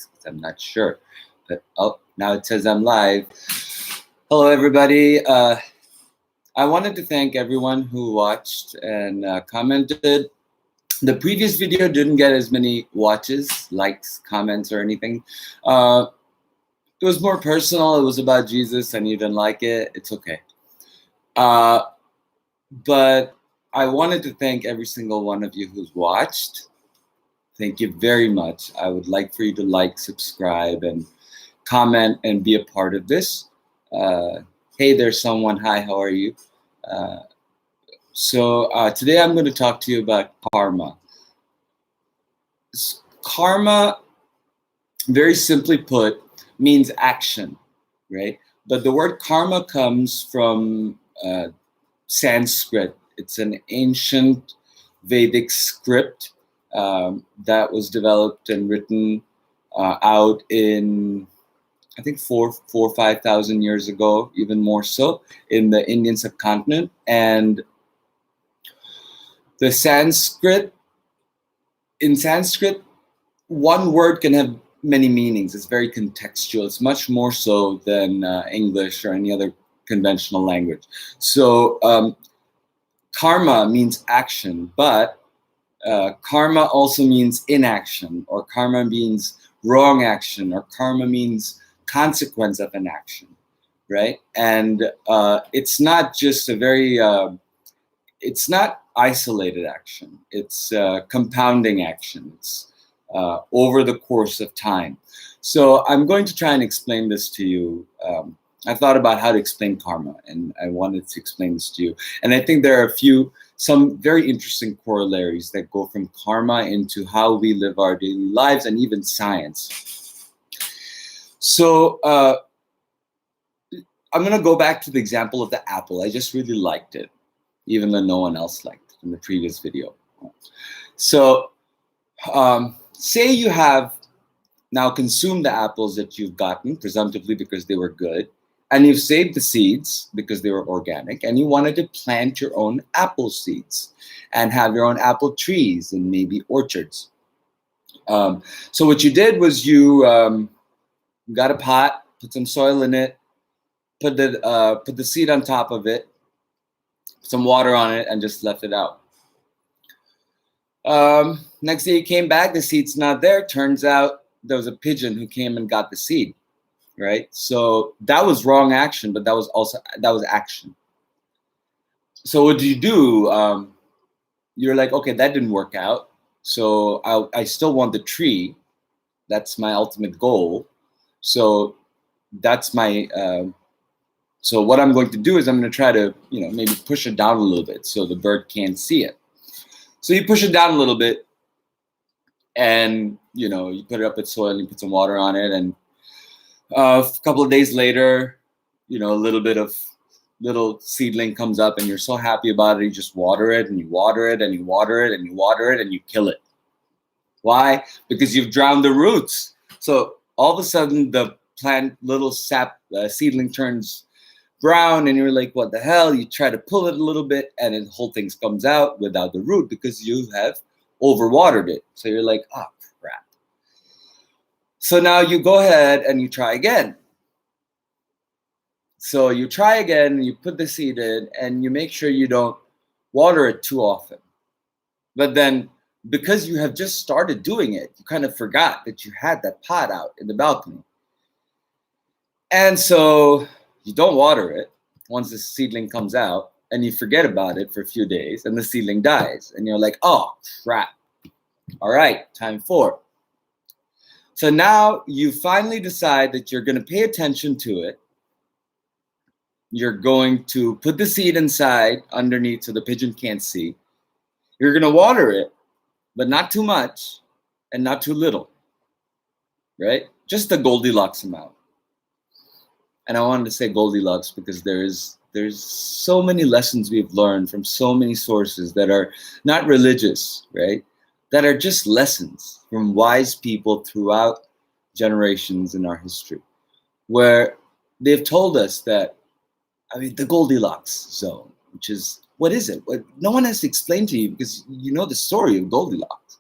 settings because I'm not sure. But oh, now it says I'm live. Hello, everybody. I wanted to thank everyone who watched and commented. The previous video didn't get as many watches, likes, comments, or anything. It was more personal. It was about Jesus, and you didn't like it. It's okay. But I wanted to thank every single one of you who's watched. Thank you very much. I would like for you to like, subscribe, and comment and be a part of this. Hey, there's someone. Hi, how are you? So today I'm going to talk to you about karma. Karma, very simply put, means action, right? But the word karma comes from Sanskrit. It's an ancient Vedic script that was developed and written out in, I think, 4,000 or 5,000 years ago, even more so, in the Indian subcontinent. And the Sanskrit, in Sanskrit, one word can have many meanings. It's very contextual. It's much more so than English or any other conventional language. So karma means action, but karma also means inaction, or karma means wrong action, or karma means consequence of an action, right? And it's not just a very, it's not isolated action. It's compounding action. It's over the course of time. So I'm going to try and explain this to you. I thought about how to explain karma, and I wanted to explain this to you. And I think there are some very interesting corollaries that go from karma into how we live our daily lives and even science. So I'm going to go back to the example of the apple. I just really liked it, even though no one else liked it in the previous video. So say you have now consumed the apples that you've gotten, presumptively because they were good, and you've saved the seeds because they were organic, and you wanted to plant your own apple seeds and have your own apple trees and maybe orchards. So what you did was you got a pot, put some soil in it, put the seed on top of it, put some water on it, and just left it out. Next day you came back, the seed's not there. Turns out there was a pigeon who came and got the seed, right? So that was wrong action, but that was action. So what do you do? You're like, okay, that didn't work out. So I still want the tree. That's my ultimate goal. So that's my, so what I'm going to do is I'm going to try to, maybe push it down a little bit so the bird can't see it. So you push it down a little bit, and you put it up with soil, you put some water on it, and a couple of days later, a little seedling comes up, and you're so happy about it, you just water it, and you water it, and you water it, and you water it, and you kill it. Why? Because you've drowned the roots. So all of a sudden, the plant, little sap seedling turns brown, and you're like, what the hell? You try to pull it a little bit, and the whole thing comes out without the root because you have overwatered it. So you're like, oh, crap. So now you go ahead and you try again. So you try again, you put the seed in, and you make sure you don't water it too often. But then, because you have just started doing it, you kind of forgot that you had that pot out in the balcony. And so you don't water it once the seedling comes out, and you forget about it for a few days, and the seedling dies. And you're like, oh, crap. All right, time 4. So now you finally decide that you're going to pay attention to it. You're going to put the seed inside underneath so the pigeon can't see. You're going to water it, but not too much and not too little, right? Just the Goldilocks amount. And I wanted to say Goldilocks because there's so many lessons we've learned from so many sources that are not religious, right? That are just lessons from wise people throughout generations in our history, where they've told us that, the Goldilocks zone, which is, what is it? No one has to explain to you because you know the story of Goldilocks.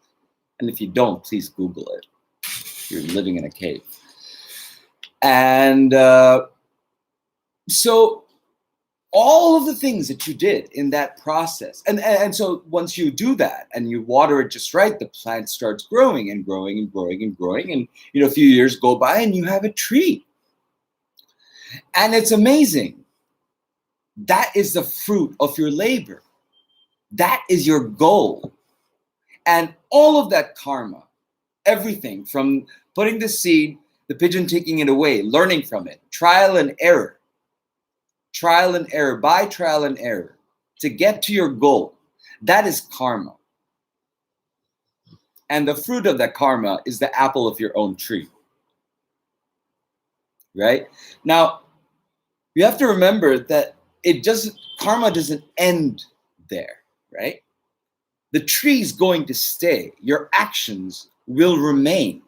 And if you don't, please Google it. You're living in a cave. And so all of the things that you did in that process, and so once you do that and you water it just right, the plant starts growing and growing and growing and growing, and a few years go by and you have a tree. And it's amazing. That is the fruit of your labor. That is your goal. And all of that karma, everything from putting the seed, the pigeon taking it away, learning from it, trial and error, by trial and error, to get to your goal. That is karma. And the fruit of that karma is the apple of your own tree. Right? Now, you have to remember that karma doesn't end there, right? The tree's going to stay. Your actions will remain,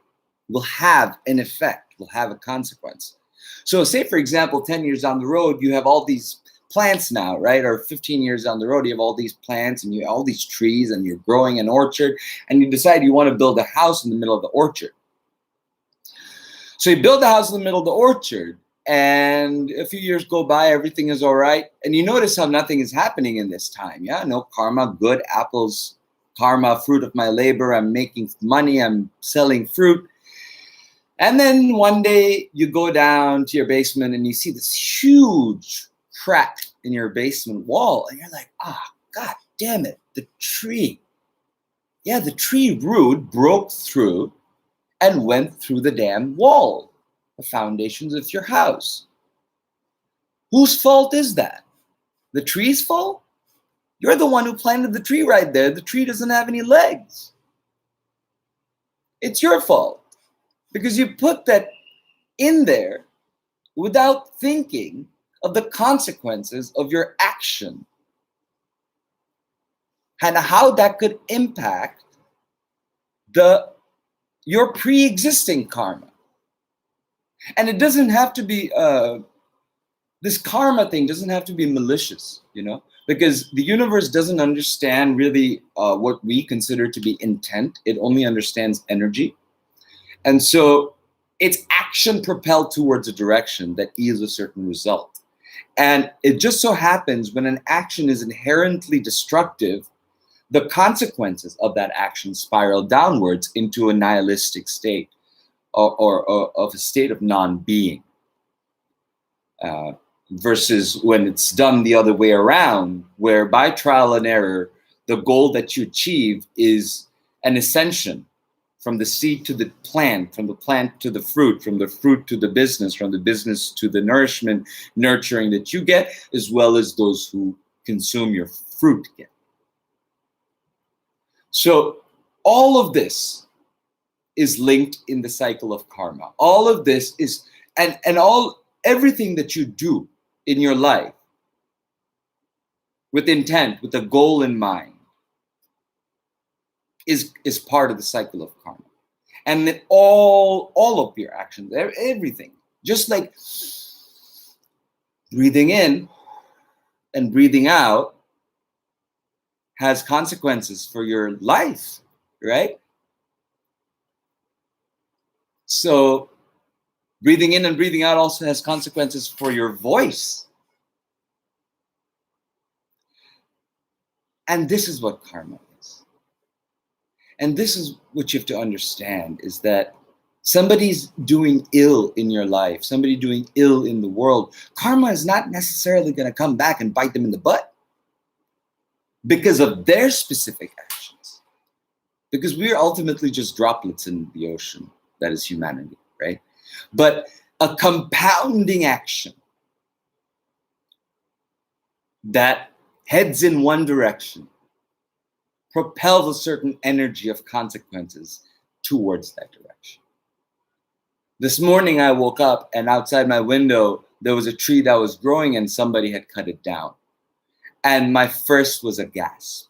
will have an effect, will have a consequence. So say, for example, 10 years down the road, you have all these plants now, right? Or 15 years down the road, you have all these plants and you have all these trees and you're growing an orchard, and you decide you want to build a house in the middle of the orchard. So you build a house in the middle of the orchard, and a few years go by, everything is all right. And you notice how nothing is happening in this time. Yeah, no karma, good apples, karma, fruit of my labor. I'm making money, I'm selling fruit. And then one day you go down to your basement and you see this huge crack in your basement wall. And you're like, God damn it, the tree. Yeah, the tree root broke through and went through the damn wall, the foundations of your house. Whose fault is that? The tree's fault? You're the one who planted the tree right there. The tree doesn't have any legs. It's your fault. Because you put that in there without thinking of the consequences of your action and how that could impact your pre-existing karma. And it doesn't have to be, this karma thing doesn't have to be malicious, because the universe doesn't understand really what we consider to be intent. It only understands energy. And so it's action propelled towards a direction that yields a certain result. And it just so happens when an action is inherently destructive, the consequences of that action spiral downwards into a nihilistic state or of a state of non-being. Versus when it's done the other way around, where by trial and error, the goal that you achieve is an ascension from the seed to the plant, from the plant to the fruit, from the fruit to the business, from the business to the nourishment, nurturing that you get, as well as those who consume your fruit get. So all of this is linked in the cycle of karma. All of this is, and everything that you do in your life with intent, with a goal in mind, is part of the cycle of karma. And that all of your actions, everything, just like breathing in and breathing out has consequences for your life, right? So breathing in and breathing out also has consequences for your voice. And this is what karma is. And this is what you have to understand, is that somebody's doing ill in your life, somebody doing ill in the world, karma is not necessarily going to come back and bite them in the butt because of their specific actions. Because we're ultimately just droplets in the ocean that is humanity, right? But a compounding action that heads in one direction propels a certain energy of consequences towards that direction. This morning I woke up and outside my window, there was a tree that was growing and somebody had cut it down. And my first was a gasp.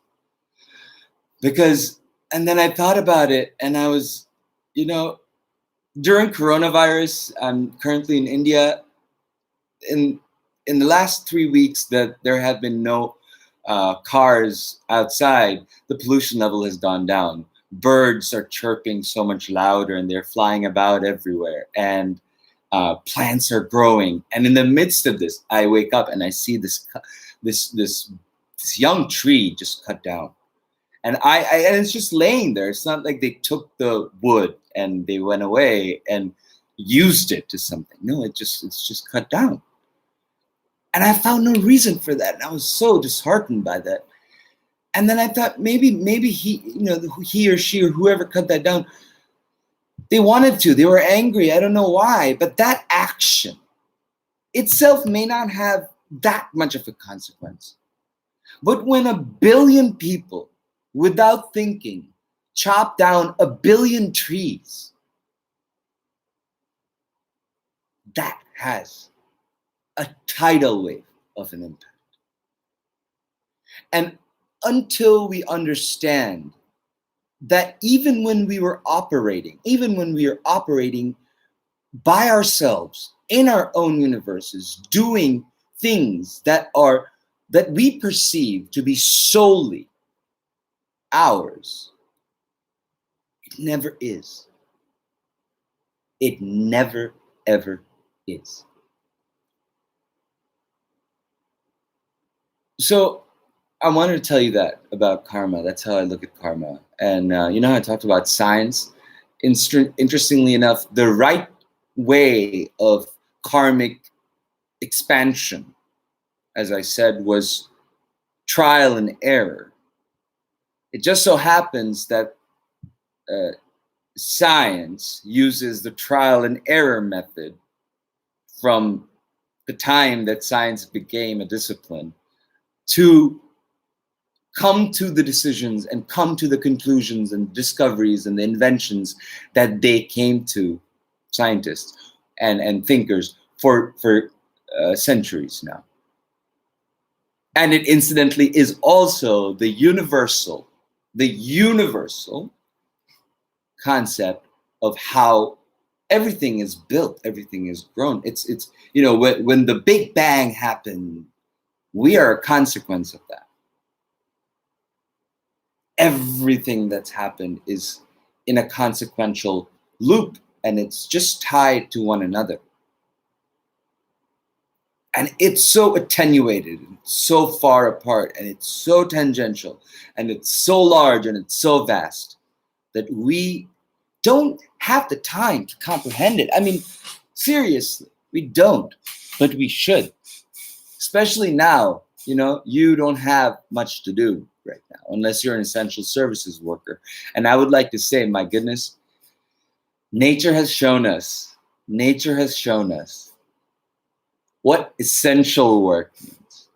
And then I thought about it and I was, during coronavirus, I'm currently in India. In the last 3 weeks that there have been no cars outside, the pollution level has gone down. birds are chirping so much louder and they're flying about everywhere, and plants are growing. And in the midst of this, I wake up and I see this young tree just cut down, and and it's just laying there. It's not like they took the wood and they went away and used it to something. No, it's just cut down. And I found no reason for that. And I was so disheartened by that. And then I thought maybe he or she or whoever cut that down, they wanted to. They were angry. I don't know why. But that action itself may not have that much of a consequence. But when 1 billion people, without thinking, chop down 1 billion trees, that has a tidal wave of an impact. And until we understand that even when we are operating by ourselves in our own universes, doing things that we perceive to be solely ours, it never is. It never, ever is. So I wanted to tell you that about karma. That's how I look at karma. And how I talked about science? Interestingly enough, the right way of karmic expansion, as I said, was trial and error. It just so happens that science uses the trial and error method from the time that science became a discipline to come to the decisions and come to the conclusions and discoveries and the inventions that they came to, scientists and thinkers, for centuries now. And it incidentally is also the universal concept of how everything is built, everything is grown. It's when the Big Bang happened, we are a consequence of that. Everything that's happened is in a consequential loop, and it's just tied to one another. And it's so attenuated, and so far apart, and it's so tangential, and it's so large, and it's so vast that we don't have the time to comprehend it. I mean, seriously, we don't, but we should. Especially now, you don't have much to do right now, unless you're an essential services worker. And I would like to say, my goodness, nature has shown us what essential work means.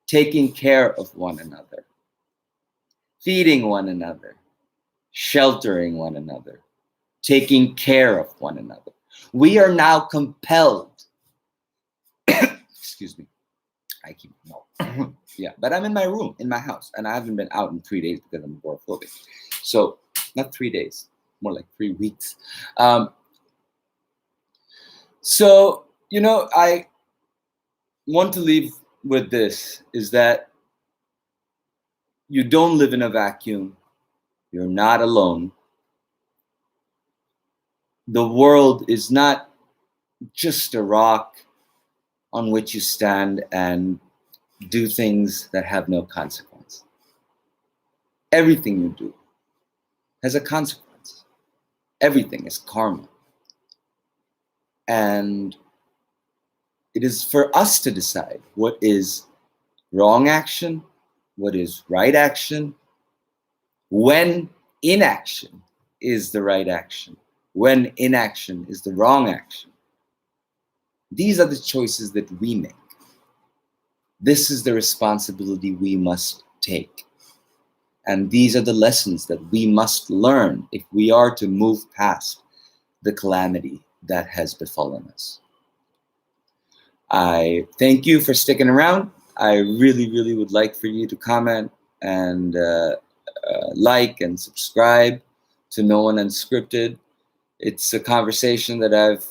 Taking care of one another, feeding one another, sheltering one another, taking care of one another. We are now compelled, excuse me, I keep yeah, but I'm in my room, in my house, and I haven't been out in 3 days because I'm agoraphobic. So, not 3 days, more like 3 weeks. So, I want to leave with this, is that you don't live in a vacuum. You're not alone. The world is not just a rock on which you stand and do things that have no consequence. Everything you do has a consequence. Everything is karma. And it is for us to decide what is wrong action, what is right action, when inaction is the right action, when inaction is the wrong action. These are the choices that we make. This is the responsibility we must take. And these are the lessons that we must learn if we are to move past the calamity that has befallen us. I thank you for sticking around. I really, really would like for you to comment and like and subscribe to No One Unscripted. It's a conversation that I've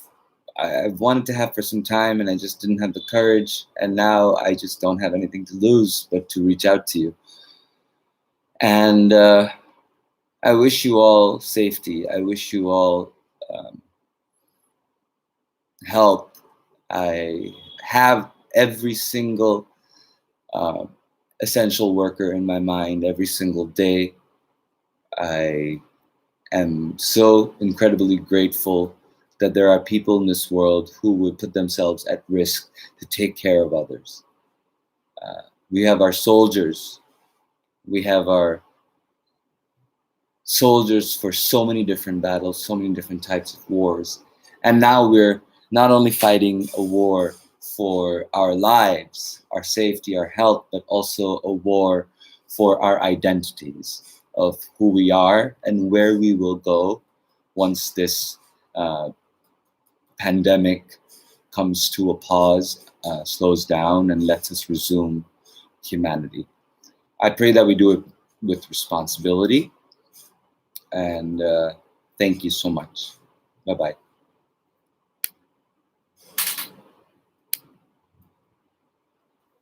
wanted to have for some time, and I just didn't have the courage. And now I just don't have anything to lose but to reach out to you. And I wish you all safety. I wish you all health. I have every single uh, essential worker in my mind every single day. I am so incredibly grateful that there are people in this world who would put themselves at risk to take care of others. We have our soldiers. We have our soldiers for so many different battles, so many different types of wars. And now we're not only fighting a war for our lives, our safety, our health, but also a war for our identities of who we are and where we will go once this uh, pandemic comes to a pause, slows down, and lets us resume humanity. I pray that we do it with responsibility. And thank you so much. Bye bye.